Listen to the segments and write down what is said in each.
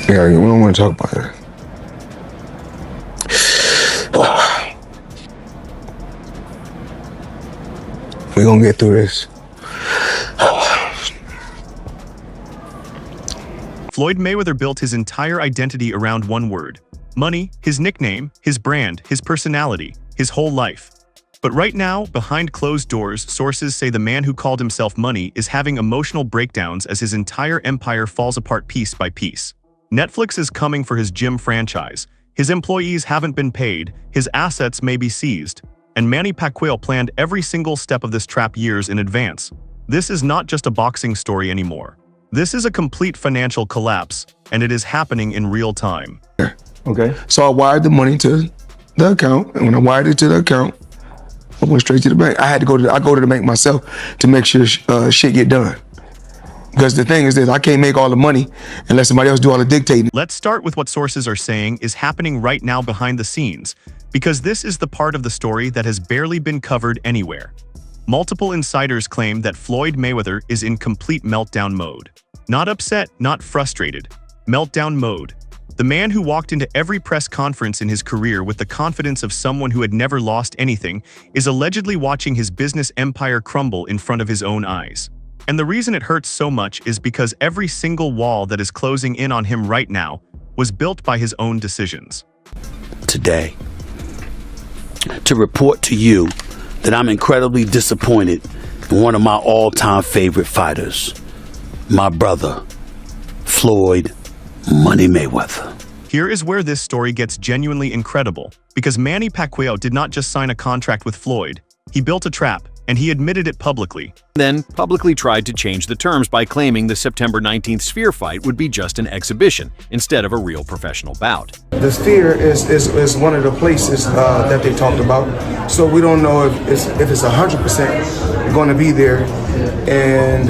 Yeah, we don't want to talk about it. We're gonna get through this. Floyd Mayweather built his entire identity around one word: money, his nickname, his brand, his personality, his whole life. But right now, behind closed doors, sources say the man who called himself Money is having emotional breakdowns as his entire empire falls apart piece by piece. Netflix is coming for his gym franchise, his employees haven't been paid, his assets may be seized, and Manny Pacquiao planned every single step of this trap years in advance. This is not just a boxing story anymore. This is a complete financial collapse, and it is happening in real time. Okay. So I wired the money to the account, and when I wired it to the account, I went straight to the bank. I go to the bank myself to make sure shit get done. Because the thing is that I can't make all the money unless somebody else do all the dictating. Let's start with what sources are saying is happening right now behind the scenes, because this is the part of the story that has barely been covered anywhere. Multiple insiders claim that Floyd Mayweather is in complete meltdown mode. Not upset, not frustrated. Meltdown mode. The man who walked into every press conference in his career with the confidence of someone who had never lost anything is allegedly watching his business empire crumble in front of his own eyes. And the reason it hurts so much is because every single wall that is closing in on him right now was built by his own decisions. Today, to report to you that I'm incredibly disappointed in one of my all-time favorite fighters, my brother, Floyd Money Mayweather. Here is where this story gets genuinely incredible, because Manny Pacquiao did not just sign a contract with Floyd, he built a trap, and he admitted it publicly. Then publicly tried to change the terms by claiming the September 19th Sphere fight would be just an exhibition instead of a real professional bout. The Sphere is one of the places that they talked about, so we don't know if it's 100% going to be there, and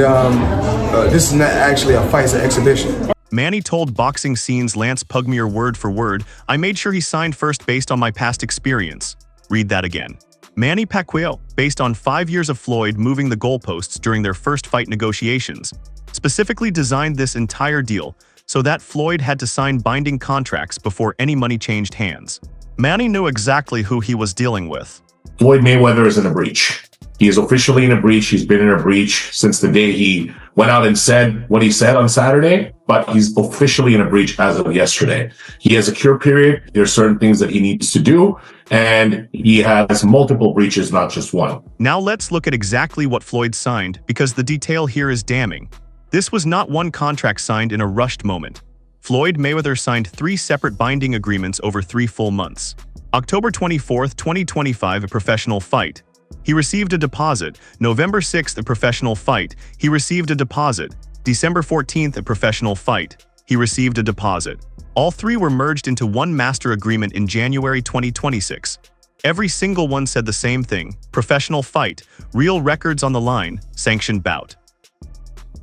this is not actually a fight, it's an exhibition. Manny told Boxing Scene's Lance Pugmire word for word, "I made sure he signed first based on my past experience." Read that again. Manny Pacquiao, based on 5 years of Floyd moving the goalposts during their first fight negotiations, specifically designed this entire deal so that Floyd had to sign binding contracts before any money changed hands. Manny knew exactly who he was dealing with. Floyd Mayweather is in a breach. He is officially in a breach. He's been in a breach since the day he went out and said what he said on Saturday, but he's officially in a breach as of yesterday. He has a cure period. There are certain things that he needs to do, and he has multiple breaches, not just one. Now let's look at exactly what Floyd signed, because the detail here is damning. This was not one contract signed in a rushed moment. Floyd Mayweather signed 3 separate binding agreements over 3 full months. October 24th, 2025, a professional fight. He received a deposit. November 6th, a professional fight. He received a deposit. December 14th, a professional fight. He received a deposit. All 3 were merged into one master agreement in January 2026. Every single one said the same thing: professional fight, real records on the line, sanctioned bout.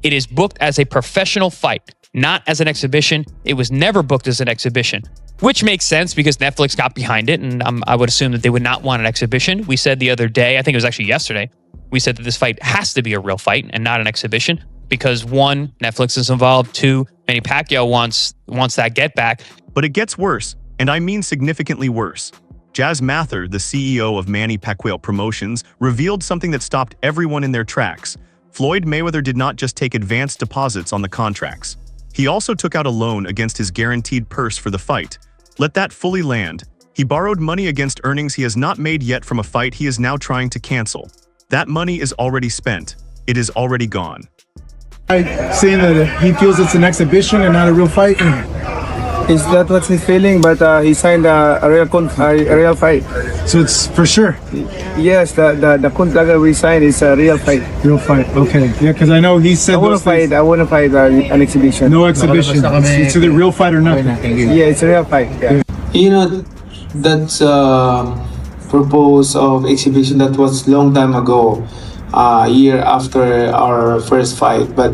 It is booked as a professional fight, not as an exhibition. It was never booked as an exhibition, which makes sense because Netflix got behind it, and I would assume that they would not want an exhibition. We said the other day, I think it was actually yesterday, we said that this fight has to be a real fight and not an exhibition because 1, Netflix is involved, 2, Manny Pacquiao wants that get back. But it gets worse, and I mean significantly worse. Jazz Mather, the CEO of Manny Pacquiao Promotions, revealed something that stopped everyone in their tracks. Floyd Mayweather did not just take advanced deposits on the contracts. He also took out a loan against his guaranteed purse for the fight. Let that fully land. He borrowed money against earnings he has not made yet from a fight he is now trying to cancel. That money is already spent. It is already gone. Saying that he feels it's an exhibition and not a real fight. Is that what's his feeling? But he signed a real fight. So it's for sure. Yes, the contract we signed is a real fight. Real fight. Okay. Yeah, because I know he said I want to fight an exhibition. no exhibition. It's either real fight or nothing. Yeah, it's a real fight. Yeah. You know, that's purpose of exhibition that was long time ago, year after our first fight, but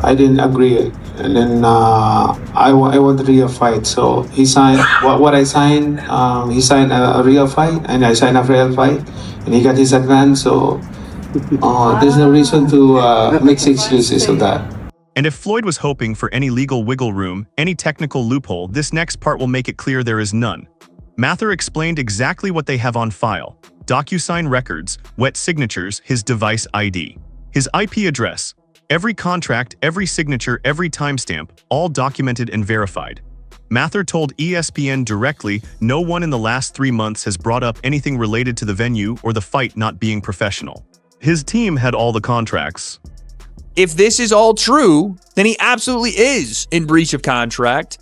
I didn't agree. And then I want a real fight. So he signed what I signed. He signed a real fight, and I signed a real fight, and he got his advance. So there's no reason to make excuses of that. And if Floyd was hoping for any legal wiggle room, any technical loophole, this next part will make it clear there is none. Mather explained exactly what they have on file: DocuSign records, wet signatures, his device ID, his IP address, every contract, every signature, every timestamp, all documented and verified. Mather told ESPN directly no one in the last 3 months has brought up anything related to the venue or the fight not being professional. His team had all the contracts. If this is all true, then he absolutely is in breach of contract,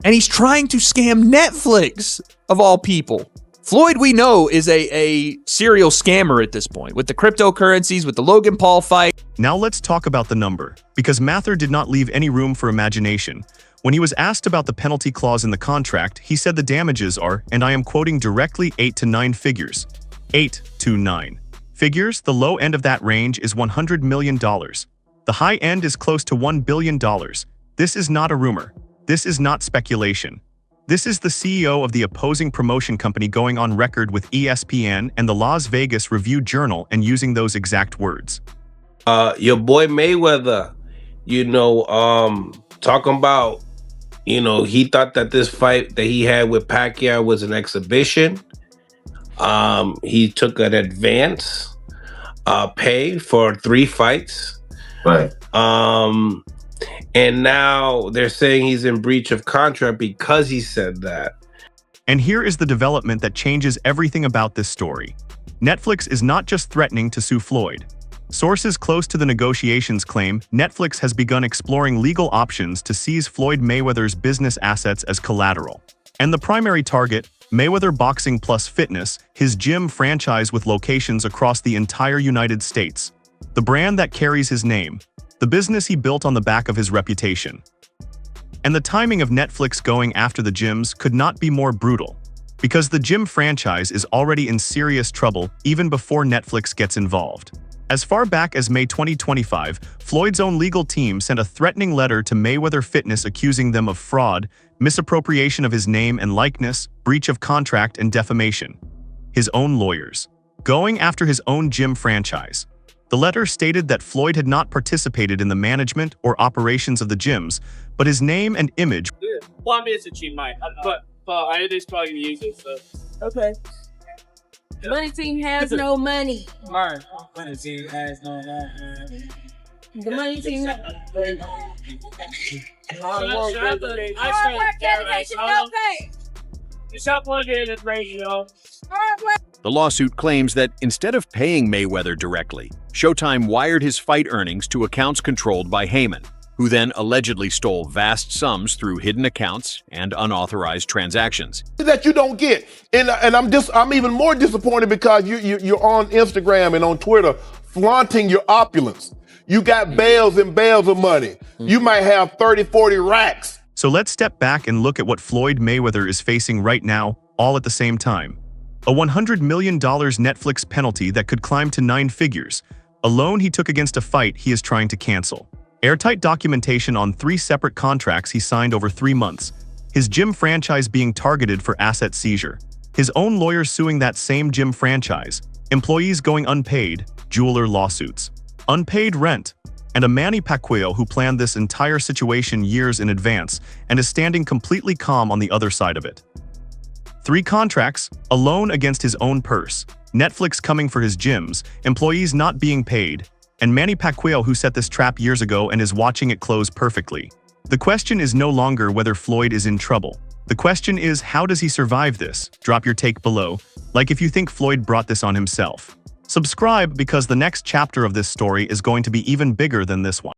and he's trying to scam Netflix, of all people. Floyd, we know, is a serial scammer at this point, with the cryptocurrencies, with the Logan Paul fight. Now let's talk about the number, because Mather did not leave any room for imagination. When he was asked about the penalty clause in the contract, he said the damages are, and I am quoting directly, 8 to 9 figures. 8 to 9 figures. The low end of that range is $100 million. The high end is close to $1 billion. This is not a rumor. This is not speculation. This is the CEO of the opposing promotion company going on record with ESPN and the Las Vegas Review-Journal and using those exact words. Your boy Mayweather, talking about, he thought that this fight that he had with Pacquiao was an exhibition. He took an advance pay for 3 fights. Right. And now they're saying he's in breach of contract because he said that. And here is the development that changes everything about this story. Netflix is not just threatening to sue Floyd. Sources close to the negotiations claim Netflix has begun exploring legal options to seize Floyd Mayweather's business assets as collateral. And the primary target, Mayweather Boxing Plus Fitness, his gym franchise with locations across the entire United States. The brand that carries his name, the business he built on the back of his reputation. And the timing of Netflix going after the gyms could not be more brutal, because the gym franchise is already in serious trouble even before Netflix gets involved. As far back as May 2025, Floyd's own legal team sent a threatening letter to Mayweather Fitness accusing them of fraud, misappropriation of his name and likeness, breach of contract, and defamation. His own lawyers going after his own gym franchise. The letter stated that Floyd had not participated in the management or operations of the gyms, but his name and image. Well, I'm messaging Mike, but I just probably gonna use it. So. Okay. The money team has no money. Mark, money team has no money. The money team. The lawsuit claims that instead of paying Mayweather directly, Showtime wired his fight earnings to accounts controlled by Heyman, who then allegedly stole vast sums through hidden accounts and unauthorized transactions. That you don't get, and I'm even more disappointed because you're on Instagram and on Twitter flaunting your opulence. You got bales and bales of money. You might have 30, 40 racks. So let's step back and look at what Floyd Mayweather is facing right now, all at the same time. A $100 million Netflix penalty that could climb to 9 figures, a loan he took against a fight he is trying to cancel. Airtight documentation on 3 separate contracts he signed over 3 months, his gym franchise being targeted for asset seizure, his own lawyers suing that same gym franchise, employees going unpaid, jeweler lawsuits, unpaid rent, and a Manny Pacquiao who planned this entire situation years in advance and is standing completely calm on the other side of it. 3 contracts, a loan against his own purse, Netflix coming for his gyms, employees not being paid, and Manny Pacquiao who set this trap years ago and is watching it close perfectly. The question is no longer whether Floyd is in trouble. The question is, how does he survive this? Drop your take below, like if you think Floyd brought this on himself. Subscribe because the next chapter of this story is going to be even bigger than this one.